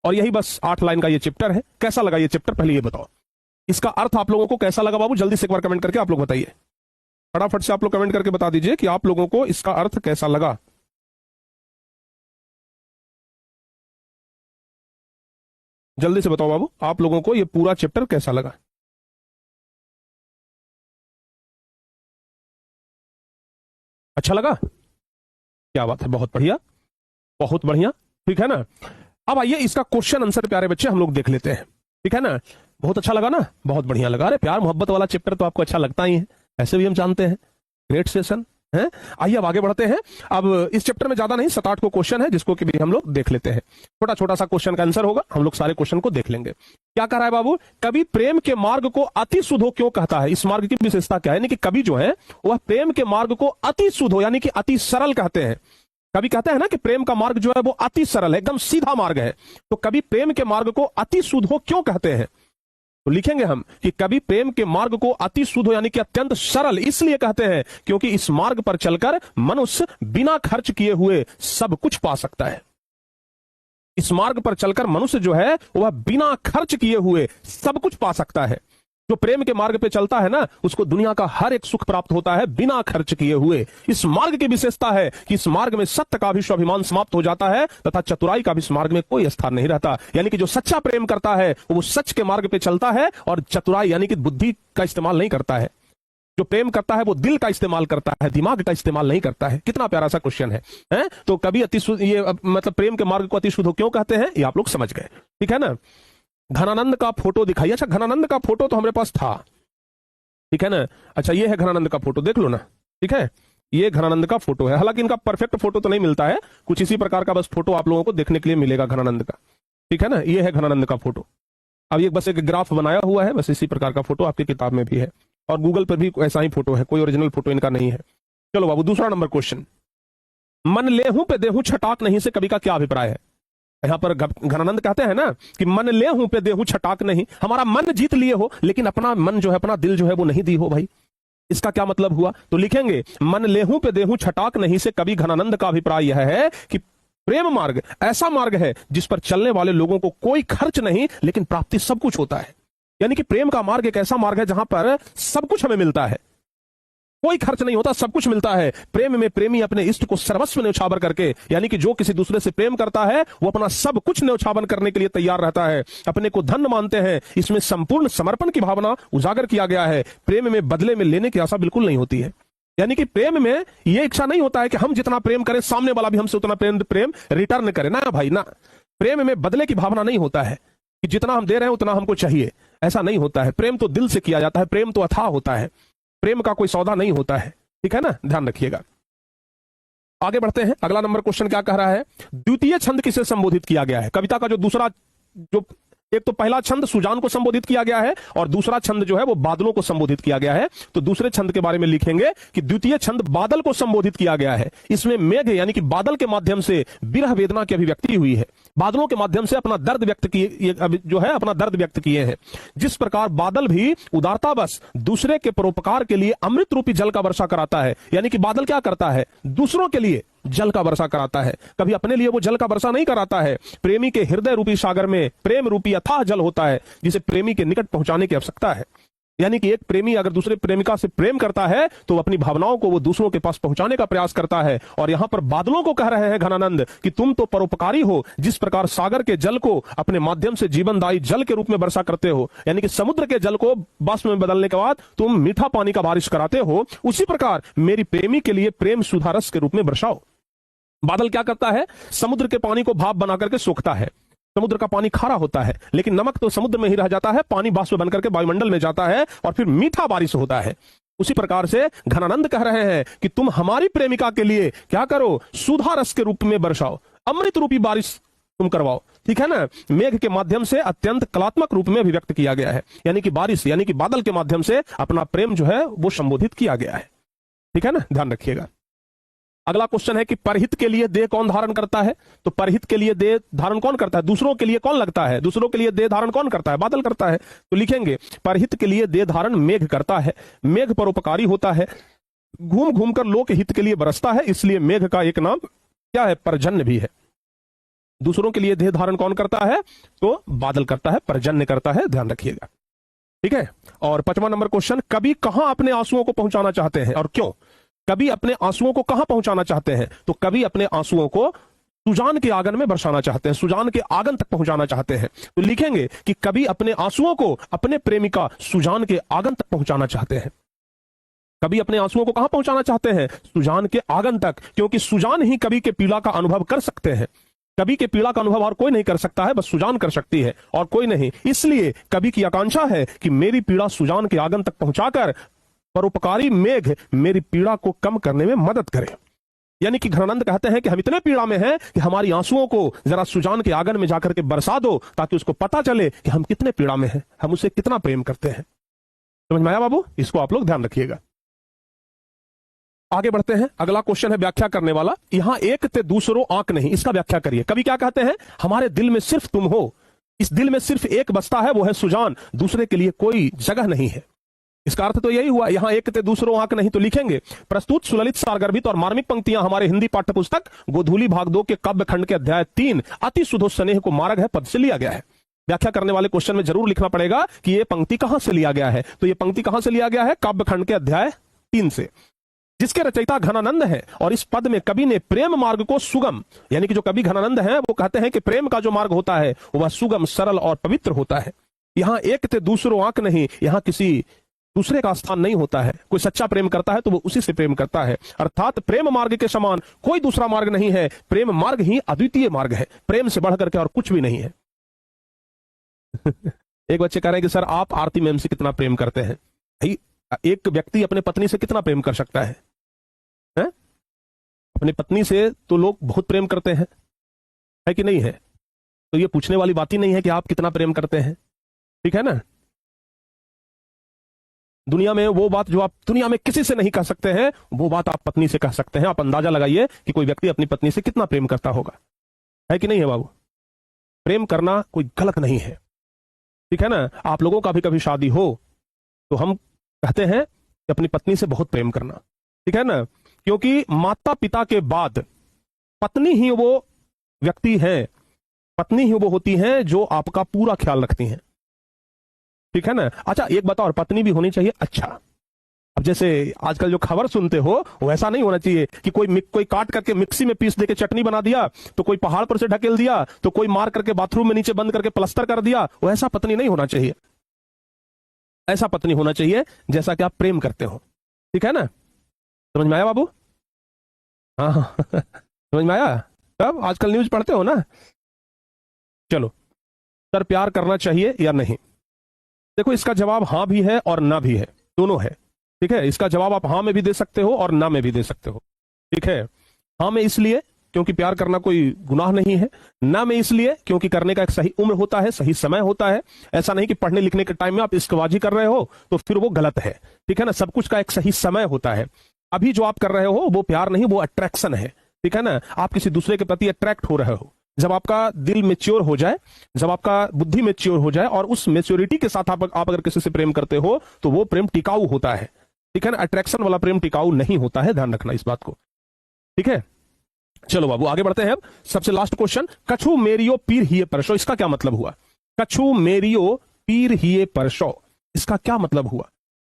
और यही बस 8 लाइन का ये चैप्टर है। कैसा लगा ये चैप्टर, पहले ये बताओ, इसका अर्थ आप लोगों को कैसा लगा बाबू? जल्दी से एक बार कमेंट करके आप लोग बताइए, फटाफट से आप लोग कमेंट करके बता दीजिए कि आप लोगों को इसका अर्थ कैसा लगा। जल्दी से बताओ बाबू, आप लोगों को ये पूरा चैप्टर कैसा लगा? अच्छा लगा? क्या बात है, बहुत बढ़िया, बहुत बढ़िया। ठीक है ना। अब आइए इसका क्वेश्चन आंसर प्यारे बच्चे हम लोग देख लेते हैं। ठीक है ना, बहुत अच्छा लगा ना, बहुत बढ़िया लगा। अरे प्यार मोहब्बत वाला चैप्टर तो आपको अच्छा लगता ही है, ऐसे भी हम जानते हैं। ग्रेट सेशन है। आइए अब आगे बढ़ते हैं। अब इस चैप्टर में ज्यादा नहीं, 7-8 को क्वेश्चन है, जिसको कि भी हम लोग देख लेते हैं। छोटा छोटा सा क्वेश्चन का आंसर होगा, हम लोग सारे क्वेश्चन को देख लेंगे। क्या कह रहा है बाबू, कवि प्रेम के मार्ग को अति शुद्ध क्यों कहता है? इस मार्ग की विशेषता क्या है? यानी कि कवि जो है वह प्रेम के मार्ग को अति शुद्ध यानी कि अति सरल कहते हैं। कवि कहते हैं ना कि प्रेम का मार्ग जो है वो अति सरल है, एकदम सीधा मार्ग है। तो कवि प्रेम के मार्ग को अति शुद्ध क्यों कहते हैं? तो लिखेंगे हम कि कवि प्रेम के मार्ग को अति शुद्ध यानी कि अत्यंत सरल इसलिए कहते हैं क्योंकि इस मार्ग पर चलकर मनुष्य बिना खर्च किए हुए सब कुछ पा सकता है। इस मार्ग पर चलकर मनुष्य जो है वह बिना खर्च किए हुए सब कुछ पा सकता है। जो प्रेम के मार्ग पे चलता है ना, उसको दुनिया का हर एक सुख प्राप्त होता है बिना खर्च किए हुए। इस मार्ग की विशेषता है कि इस मार्ग में सत्य का भी स्वाभिमान समाप्त हो जाता है तथा चतुराई का भी इस मार्ग में कोई स्थान नहीं रहता। यानी कि जो सच्चा प्रेम करता है वो सच के मार्ग पे चलता है और चतुराई यानी कि बुद्धि का इस्तेमाल नहीं करता है। जो प्रेम करता है वो दिल का इस्तेमाल करता है, दिमाग का इस्तेमाल नहीं करता है। कितना प्यारा सा क्वेश्चन है, हैं? तो कभी अति ये मतलब प्रेम के मार्ग को अति शुद्ध क्यों कहते हैं, ये आप लोग समझ गए। ठीक है ना। घनानंद का फोटो दिखाइए। अच्छा, घनानंद का फोटो तो हमारे पास था, ठीक है ना। अच्छा, ये है घनानंद का फोटो, देख लो ना। ठीक है, ये घनानंद का फोटो है। हालांकि इनका परफेक्ट फोटो तो नहीं मिलता है, कुछ इसी प्रकार का बस फोटो आप लोगों को देखने के लिए मिलेगा घनानंद का। ठीक है ना, ये है घनानंद का फोटो। अब ये बस एक ग्राफ बनाया हुआ है, बस इसी प्रकार का फोटो आपकी किताब में भी है और गूगल पर भी ऐसा ही फोटो है, कोई ओरिजिनल फोटो इनका नहीं है। चलो बाबू, दूसरा नंबर क्वेश्चन, मन लेहूं पे देहूं छटाक नहीं से कवि का क्या अभिप्राय है? यहां पर घनानंद कहते हैं ना कि मन ले हूं पे देहूं छटाक नहीं, हमारा मन जीत लिए हो लेकिन अपना मन जो है, अपना दिल जो है वो नहीं दी हो भाई। इसका क्या मतलब हुआ? तो लिखेंगे मन लेहूं पे देहूं छटाक नहीं से कवि घनानंद का अभिप्राय यह है कि प्रेम मार्ग ऐसा मार्ग है जिस पर चलने वाले लोगों को कोई खर्च नहीं लेकिन प्राप्ति सब कुछ होता है। यानी कि प्रेम का मार्ग एक ऐसा मार्ग है जहां पर सब कुछ हमें मिलता है, कोई खर्च नहीं होता, सब कुछ मिलता है। प्रेम में प्रेमी अपने इष्ट को सर्वस्व न्यौछावर करके, यानी कि जो किसी दूसरे से प्रेम करता है वो अपना सब कुछ न्यौछावर करने के लिए तैयार रहता है, अपने को धन्य मानते हैं। इसमें संपूर्ण समर्पण की भावना उजागर किया गया है। प्रेम में बदले में लेने की आशा बिल्कुल नहीं होती है। यानी कि प्रेम में यह इच्छा नहीं होता है कि हम जितना प्रेम करें सामने वाला भी हमसे उतना प्रेम रिटर्न करे, ना भाई ना। प्रेम में बदले की भावना नहीं होता है कि जितना हम दे रहे हैं उतना हमको चाहिए, ऐसा नहीं होता है। प्रेम तो दिल से किया जाता है, प्रेम तो अथाह होता है, प्रेम का कोई सौदा नहीं होता है, ठीक है ना, ध्यान रखिएगा। आगे बढ़ते हैं, अगला नंबर क्वेश्चन क्या कह रहा है, द्वितीय छंद किसे संबोधित किया गया है। कविता का जो दूसरा, जो एक तो पहला छंद सुजान को संबोधित किया गया है और दूसरा छंद जो है वो बादलों को संबोधित किया गया है। तो दूसरे छंद के बारे में लिखेंगे कि द्वितीय छंद बादल को संबोधित किया गया है। इसमें मेघ यानी कि बादल के माध्यम से विरह वेदना की अभिव्यक्ति हुई है, बादलों के माध्यम से अपना दर्द व्यक्त किए, जो है अपना दर्द व्यक्त किए हैं। जिस प्रकार बादल भी उदारता बस दूसरे के परोपकार के लिए अमृत रूपी जल का वर्षा कराता है, यानी कि बादल क्या करता है, दूसरों के लिए जल का वर्षा कराता है, कभी अपने लिए वो जल का वर्षा नहीं कराता है। प्रेमी के हृदय रूपी सागर में प्रेम रूपी अथाह जल होता है जिसे प्रेमी के निकट पहुंचाने की आवश्यकता है। यानी कि एक प्रेमी अगर दूसरे प्रेमिका से प्रेम करता है तो अपनी भावनाओं को वो दूसरों के पास पहुंचाने का प्रयास करता है। और यहां पर बादलों को कह रहे हैं घनानंद कि तुम तो परोपकारी हो, जिस प्रकार सागर के जल को अपने माध्यम से जीवनदायी जल के रूप में वर्षा करते हो, यानी कि समुद्र के जल को बाष्प में बदलने के बाद तुम मीठा पानी का बारिश कराते हो, उसी प्रकार मेरी प्रेमी के लिए प्रेम सुधारस के रूप में बरसाओ। बादल क्या करता है, समुद्र के पानी को भाप बना करके सोखता है। समुद्र का पानी खारा होता है लेकिन नमक तो समुद्र में ही रह जाता है, पानी बाष्प बनकर के वायुमंडल में जाता है और फिर मीठा बारिश होता है। उसी प्रकार से घनानंद कह रहे हैं कि तुम हमारी प्रेमिका के लिए क्या करो, सुधा रस के रूप में बरसाओ, अमृत रूपी बारिश तुम करवाओ, ठीक है ना। मेघ के माध्यम से अत्यंत कलात्मक रूप में अभिव्यक्त किया गया है, यानी कि बारिश यानी कि बादल के माध्यम से अपना प्रेम जो है वो संबोधित किया गया है, ठीक है ना, ध्यान रखिएगा। अगला क्वेश्चन है कि परहित के लिए देह कौन धारण करता है। तो परहित के लिए देह धारण कौन करता है, दूसरों के लिए कौन लगता है, दूसरों के लिए देह धारण कौन करता है, बादल करता है। तो लिखेंगे परहित के लिए देह धारण मेघ करता है। मेघ परोपकारी होता है, घूम घूम कर लोक हित के लिए बरसता है, इसलिए मेघ का एक नाम क्या है, पर्जन्य भी है। दूसरों के लिए देह धारण कौन करता है, तो बादल करता है, पर्जन्य करता है, ध्यान रखिएगा, ठीक है। और 5वां नंबर क्वेश्चन, कवि कहां अपने आंसुओं को पहुंचाना चाहते हैं और क्यों। कवि अपने आंसुओं को कहां पहुंचाना चाहते हैं, तो कवि अपने आंसुओं को सुजान के आंगन में बरसाना चाहते हैं, सुजान के आंगन तक पहुंचाना चाहते हैं। तो लिखेंगे कि कवि अपने आंसुओं को अपने प्रेमिका सुजान के आंगन तक पहुंचाना चाहते हैं। कवि अपने आंसुओं को कहां पहुंचाना चाहते हैं, सुजान के आंगन तक, क्योंकि सुजान ही कवि के पीड़ा का अनुभव कर सकते हैं। कवि के पीड़ा का अनुभव और कोई नहीं कर सकता है, बस सुजान कर सकती है और कोई नहीं। इसलिए कवि की आकांक्षा है कि मेरी पीड़ा सुजान के आंगन तक पहुंचाकर परोपकारी मेघ मेरी पीड़ा को कम करने में मदद करे। यानी कि घनानंद कहते हैं कि हम इतने पीड़ा में हैं कि हमारी आंसुओं को जरा सुजान के आंगन में जाकर के बरसा दो, ताकि उसको पता चले कि हम कितने पीड़ा में हैं, हम उसे कितना प्रेम करते हैं। समझ में आया बाबू, इसको आप लोग ध्यान रखिएगा। आगे बढ़ते हैं, अगला क्वेश्चन है व्याख्या करने वाला। यहां एक ते दूसरों आंक नहीं, इसका व्याख्या करिए। कवि क्या कहते हैं, हमारे दिल में सिर्फ तुम हो, इस दिल में सिर्फ एक बसता है, वो है सुजान, दूसरे के लिए कोई जगह नहीं है। इसका अर्थ तो यही हुआ, यहां एक ते दूसरों आंक नहीं। तो लिखेंगे प्रस्तुत सुललित सारगर्भित और मार्मिक पंक्तियां हमारे हिंदी पाठ्य पुस्तक गोधूली भाग 2 के काव्य खंड के अध्याय 3 अति सुधो स्नेह को मार्ग है पद से लिया गया है। व्याख्या करने वाले क्वेश्चन में जरूर लिखना पड़ेगा कि यह पंक्ति कहां से लिया गया है। तो यह पंक्ति कहां से लिया गया है, काव्य खंड के अध्याय 3 से, जिसके रचयिता घनानंद है। और इस पद में कवि ने प्रेम मार्ग को सुगम, यानी कि जो कवि घनानंद है वो कहते हैं कि प्रेम का जो मार्ग होता है वह सुगम, सरल और पवित्र होता है। यहां एक ते दूसरों आंक नहीं, यहां किसी दूसरे का स्थान नहीं होता है। कोई सच्चा प्रेम करता है तो वो उसी से प्रेम करता है, अर्थात प्रेम मार्ग के समान कोई दूसरा मार्ग नहीं है। प्रेम मार्ग ही अद्वितीय मार्ग है, प्रेम से बढ़कर के और कुछ भी नहीं है। एक बच्चे कह रहे हैं कि सर आप आरती मैम से कितना प्रेम करते हैं। भाई एक व्यक्ति अपने पत्नी से कितना प्रेम कर सकता है? अपनी पत्नी से तो लोग बहुत प्रेम करते हैं, है कि नहीं है? तो ये पूछने वाली बात ही नहीं है कि आप कितना प्रेम करते हैं, ठीक है ना। दुनिया में वो बात जो आप दुनिया में किसी से नहीं कह सकते हैं, वो बात आप पत्नी से कह सकते हैं। आप अंदाजा लगाइए कि कोई व्यक्ति अपनी पत्नी से कितना प्रेम करता होगा, है कि नहीं है बाबू। प्रेम करना कोई गलत नहीं है, ठीक है ना। आप लोगों का भी कभी शादी हो तो हम कहते हैं कि अपनी पत्नी से बहुत प्रेम करना, ठीक है ना, क्योंकि माता पिता के बाद पत्नी ही वो व्यक्ति है, पत्नी ही वो होती हैं जो आपका पूरा ख्याल रखती हैं, ठीक है ना। अच्छा एक बताओ, और पत्नी भी होनी चाहिए अच्छा। अब जैसे आजकल जो खबर सुनते हो वैसा नहीं होना चाहिए कि कोई काट करके मिक्सी में पीस देके चटनी बना दिया, तो कोई पहाड़ पर से ढकेल दिया, तो कोई मार करके बाथरूम में नीचे बंद करके प्लास्टर कर दिया। वैसा पत्नी नहीं होना चाहिए। ऐसा पत्नी होना चाहिए जैसा कि आप प्रेम करते हो, ठीक है ना। समझ में आया बाबू? हाँ हाँ समझ में आया? तब आजकल न्यूज पढ़ते हो ना? चलो, सर प्यार करना चाहिए या नहीं? देखो, इसका जवाब हाँ भी है और ना भी है, दोनों है। ठीक है, इसका जवाब आप हाँ में भी दे सकते हो और ना में भी दे सकते हो। ठीक है, हाँ में इसलिए क्योंकि प्यार करना कोई गुनाह नहीं है, ना में इसलिए क्योंकि करने का एक सही उम्र होता है, सही समय होता है। ऐसा नहीं कि पढ़ने लिखने के टाइम में आप इश्कबाजी कर रहे हो तो फिर वो गलत है। ठीक है ना, सब कुछ का एक सही समय होता है। अभी जो आप कर रहे हो वो प्यार नहीं, वो अट्रैक्शन है। ठीक है ना, आप किसी दूसरे के प्रति अट्रैक्ट हो रहे हो। जब आपका दिल मेच्योर हो जाए, जब आपका बुद्धि मेच्योर हो जाए और उस मेच्योरिटी के साथ आप अगर किसी से प्रेम करते हो तो वो प्रेम टिकाऊ होता है। ठीक है ना, अट्रैक्शन वाला प्रेम टिकाऊ नहीं होता है, ध्यान रखना इस बात को। ठीक है, चलो बाबू आगे बढ़ते हैं। अब सबसे लास्ट क्वेश्चन, कछु मेरियो पीर हिये परसो, इसका क्या मतलब हुआ? कछु मेरियो पीर हिये परसो, इसका क्या मतलब हुआ?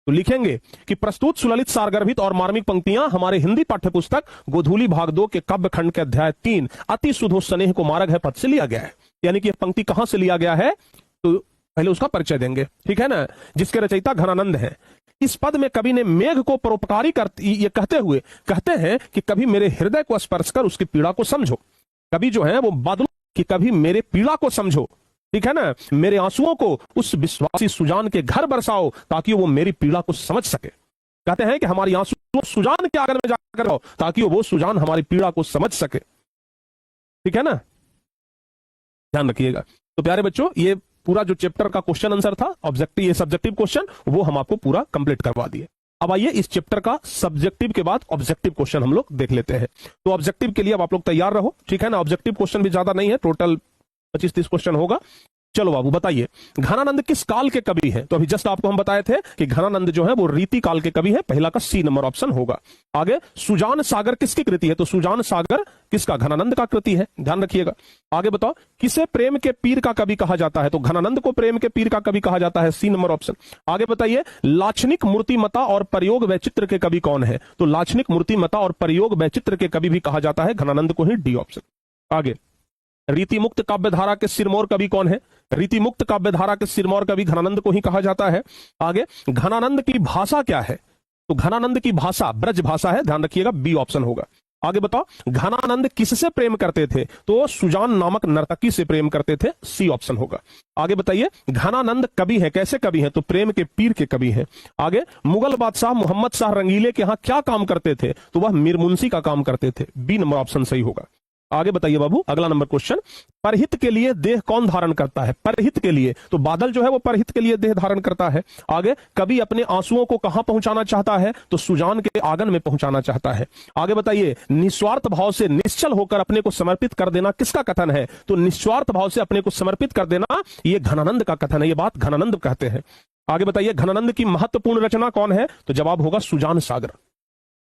तो लिखेंगे कि प्रस्तुत सुललित सारगर्भित और मार्मिक पंक्तियां हमारे हिंदी पाठ्यपुस्तक गोधूली भाग 2 के काव्य खंड के अध्याय 3 अति सुधो स्नेह को मार्ग है पद से लिया गया है। यानी कि यह पंक्ति कहां से लिया गया है, तो पहले उसका परिचय देंगे। ठीक है ना, जिसके रचयिता घनानंद है। इस पद में कवि ने मेघ को परोपकारी ये कहते हुए कहते हैं कि कभी मेरे हृदय को स्पर्श कर उसकी पीड़ा को समझो। कवि जो है वो बादलों की कभी मेरे पीड़ा को समझो। ठीक है ना, मेरे आंसुओं को उस विश्वासी सुजान के घर बरसाओ ताकि वो मेरी पीड़ा को समझ सके। कहते हैं कि हमारी आंसू सुजान के आंगन में जाकर आओ ताकि वो सुजान हमारी पीड़ा को समझ सके। ठीक है ना, ध्यान रखिएगा। तो प्यारे बच्चों, ये पूरा जो चैप्टर का क्वेश्चन आंसर था ऑब्जेक्टिव, ये सब्जेक्टिव क्वेश्चन, वो हम आपको पूरा कंप्लीट करवा दिए। अब आइए इस चैप्टर का सब्जेक्टिव के बाद ऑब्जेक्टिव क्वेश्चन हम लोग देख लेते हैं। तो ऑब्जेक्टिव के लिए अब आप लोग तैयार रहो। ठीक है ना, ऑब्जेक्टिव क्वेश्चन भी ज्यादा नहीं है, टोटल 25-30 क्वेश्चन होगा। चलो बाबू बताइए, घनानंद किस काल के कवि हैं? तो अभी जस्ट आपको हम बताए थे कि घनानंद जो है वो रीति काल के कवि है, पहला का सी नंबर ऑप्शन होगा। आगे, सुजान सागर किसकी कृति है? तो सुजान सागर किसका? घनानंद का कृति है, ध्यान रखिएगा। आगे बताओ, किसे प्रेम के पीर का कवि कहा जाता है? तो घनानंद को प्रेम के पीर का कवि कहा जाता है, सी नंबर ऑप्शन। आगे बताइए, लाक्षणिक मूर्तिमता और प्रयोग वैचित्र के कवि कौन है? तो लाक्षणिक मूर्तिमता और प्रयोग वैचित्र के कवि भी कहा जाता है घनानंद को ही, डी ऑप्शन। आगे, रीतिमुक्त काव्यधारा के सिरमौर कवि कौन है? रीतिमुक्त काव्यधारा के सिरमौर कवि घनानंद को ही कहा जाता है। आगे, घनानंद की भाषा क्या है? तो घनानंद की भाषा ब्रज भाषा है, ध्यान रखिएगा, बी ऑप्शन होगा। आगे बताओ, घनानंद किससे प्रेम करते थे? तो सुजान नामक नर्तकी से प्रेम करते थे, सी ऑप्शन होगा। आगे बताइए, घनानंद कवि है, कैसे कवि है? तो प्रेम के पीर के कवि हैं। आगे, मुगल बादशाह मोहम्मद शाह रंगीले के यहां क्या काम करते थे? तो वह मीर मुंशी का काम करते थे, बी नंबर ऑप्शन सही होगा। आगे बताइए बाबू, अगला नंबर क्वेश्चन, परहित के लिए देह कौन धारण करता है? परहित के लिए, तो बादल जो है वो परहित के लिए देह धारण करता है। आगे, कवि अपने आंसुओं को कहां पहुंचाना चाहता है? तो सुजान के आंगन में पहुंचाना चाहता है। आगे बताइए, निस्वार्थ भाव से निश्चल होकर अपने को समर्पित कर देना किसका कथन है? तो निस्वार्थ भाव से अपने को समर्पित कर देना ये घनानंद का कथन है, ये बात घनानंद कहते हैं। आगे बताइए, घनानंद की महत्वपूर्ण रचना कौन है? तो जवाब होगा सुजान सागर।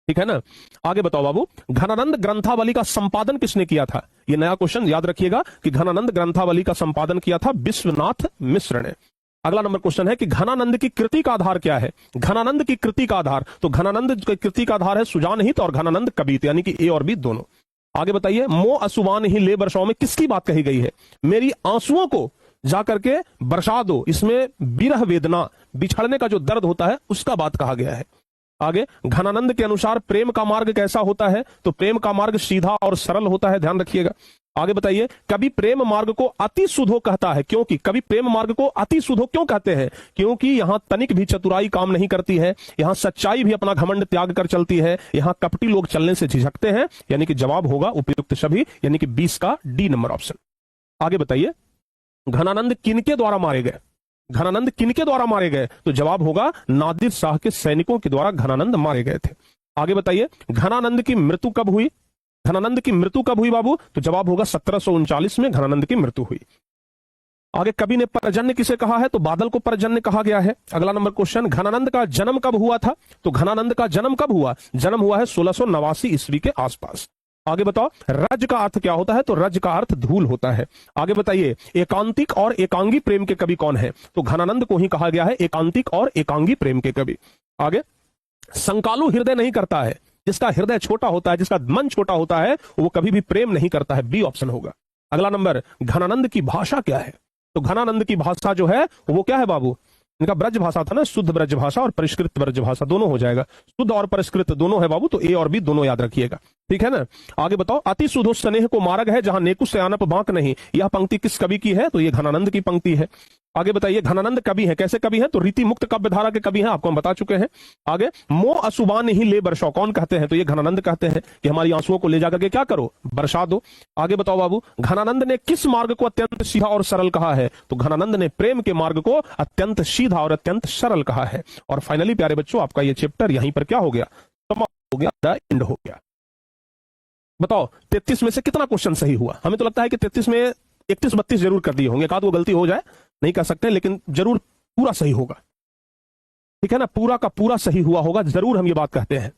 ठीक है ना, आगे बताओ बाबू, घनानंद ग्रंथावली का संपादन किसने किया था? ये नया क्वेश्चन याद रखिएगा कि घनानंद ग्रंथावली का संपादन किया था विश्वनाथ मिश्र ने। अगला नंबर क्वेश्चन है कि घनानंद की कृति का आधार क्या है? घनानंद की कृति का आधार, तो घनानंद की कृति का आधार है सुजान हित और घनानंद कवित, यानी कि ए और बी दोनों। आगे बताइए, मो असुबान ही ले बरसाओ में किसकी बात कही गई है? मेरी आंसुओं को जाकर के बरसा दो, इसमें विरह वेदना, बिछड़ने का जो दर्द होता है उसका बात कहा गया है। आगे, घनानंद के अनुसार प्रेम का मार्ग कैसा होता है? तो प्रेम का मार्ग सीधा और सरल होता है, ध्यान रखिएगा। आगे बताइए, कवि प्रेम मार्ग को अति सुधो कहता है, क्योंकि कवि प्रेम मार्ग को अति सुधो क्यों कहते हैं? क्योंकि यहां तनिक भी चतुराई काम नहीं करती है, यहां सच्चाई भी अपना घमंड त्याग कर चलती है, यहां कपटी लोग चलने से झिझकते हैं, यानी कि जवाब होगा उपयुक्त सभी, यानी कि 20 का डी नंबर ऑप्शन। आगे बताइए, घनानंद किनके द्वारा मारे गए? घनानंद किनके द्वारा मारे गए? तो जवाब होगा नादिर शाह के सैनिकों के द्वारा घनानंद मारे गए थे। आगे बताइए, घनानंद की मृत्यु कब हुई? घनानंद की मृत्यु कब हुई बाबू? तो जवाब होगा 1739 में घनानंद की मृत्यु हुई। आगे, कवि ने परजन्य किसे कहा है? तो बादल को परजन्य कहा गया है। अगला नंबर क्वेश्चन, घनानंद का जन्म कब हुआ था? तो घनानंद का जन्म कब हुआ? जन्म हुआ है 1689 ईस्वी के आसपास। आगे बताओ, रज का अर्थ क्या होता है? तो रज का अर्थ धूल होता है। आगे बताइए, एकांतिक और एकांगी प्रेम के कवि कौन है? तो घनानंद को ही कहा गया है एकांतिक और एकांगी प्रेम के कवि। आगे, संकालु हृदय नहीं करता है, जिसका हृदय छोटा होता है, जिसका मन छोटा होता है, वो कभी भी प्रेम नहीं करता है, बी ऑप्शन होगा। अगला नंबर, घनानंद की भाषा क्या है? तो घनानंद की भाषा जो है वो क्या है बाबू? इनका ब्रज भाषा था ना, शुद्ध ब्रज भाषा और परिष्कृत ब्रज भाषा दोनों हो जाएगा। शुद्ध और परिष्कृत दोनों है बाबू, तो ए और बी दोनों याद रखिएगा, ठीक है ना। आगे बताओ, अति सुधो स्नेह को मार्ग है जहां नेकुश से आनप बांक नहीं, यह पंक्ति किस कवि की है? तो ये घनानंद की पंक्ति है। आगे बताइए, घनानंद कवि है, कैसे कवि है? तो रीति मुक्त काव्य धारा के कवि हैं, आपको हम बता चुके हैं। आगे, मोह अशुभान ही ले बरसाओ, कौन कहते हैं? तो ये घनानंद कहते हैं कि हमारी आंसुओं को ले जाकर के क्या करो? बरसा दो। आगे बताओ बाबू, घनानंद ने किस मार्ग को अत्यंत सीधा और सरल कहा है? तो घनानंद ने प्रेम के मार्ग को अत्यंत सीधा और अत्यंत सरल कहा है। और फाइनली प्यारे बच्चों, आपका ये चैप्टर यहीं पर क्या हो गया? समाप्त हो गया, द एंड हो गया। बताओ 33 में से कितना क्वेश्चन सही हुआ? हमें तो लगता है कि 33 में 31-32 जरूर कर दिए होंगे, वो गलती हो जाए, नहीं कर सकते, लेकिन जरूर पूरा सही होगा, ठीक है ना। पूरा का पूरा सही हुआ होगा, जरूर हम ये बात कहते हैं,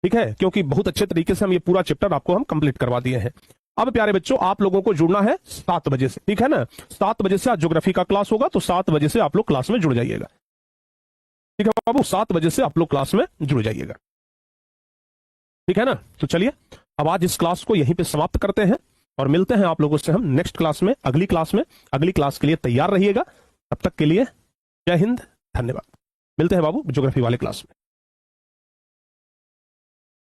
ठीक है, क्योंकि बहुत अच्छे तरीके से हम ये पूरा चैप्टर आपको हम कंप्लीट करवा दिए हैं। अब प्यारे बच्चों, आप लोगों को जुड़ना है 7 बजे से, ठीक है ना। 7 बजे से आज ज्योग्राफी का क्लास होगा, तो 7 बजे से आप लोग क्लास में जुड़ जाइएगा, ठीक है बाबू। 7 बजे से आप लोग क्लास में जुड़ जाइएगा, ठीक है ना। तो चलिए, अब आज इस क्लास को यहीं पे समाप्त करते हैं और मिलते हैं आप लोगों से हम नेक्स्ट क्लास में, अगली क्लास में। अगली क्लास के लिए तैयार रहिएगा। तब तक के लिए जय हिंद, धन्यवाद। मिलते हैं बाबू ज्योग्राफी वाले क्लास में।